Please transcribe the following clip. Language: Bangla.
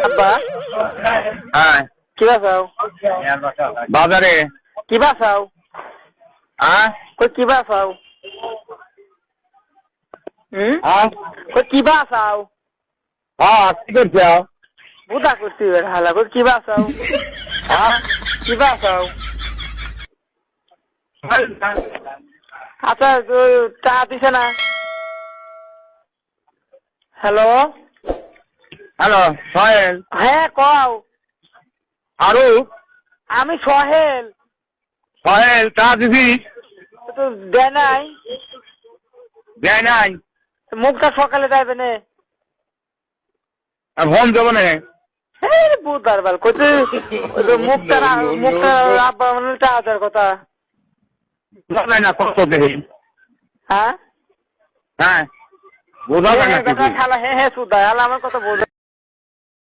আব্বা হ্যাঁ কি বাসাও বাজারে কি বাসাও হ্যাঁ কই কি বাসাও কই কি বাসাও হ্যাঁ কি করছো বুদা করছি হালা কই কি বাসাও হ্যাঁ কি বাসাও আচ্ছা চা দিছে না হ্যালো হ্যালো সোহেল হ্যাঁ কও আরো আমি সোহেল সোহেল চা দিবি তো দেয় নাই দেয় নাই মুখটা সকালে যাবে না ফোন দেবো না বুধবার বাল কত মুখটা আব্বা মানে টাকার কথা বোঝা না কত দেহি হ্যাঁ হ্যাঁ বোঝা যায় না খালা হ্যাঁ হ্যাঁ সুদা আমার কথা বোঝা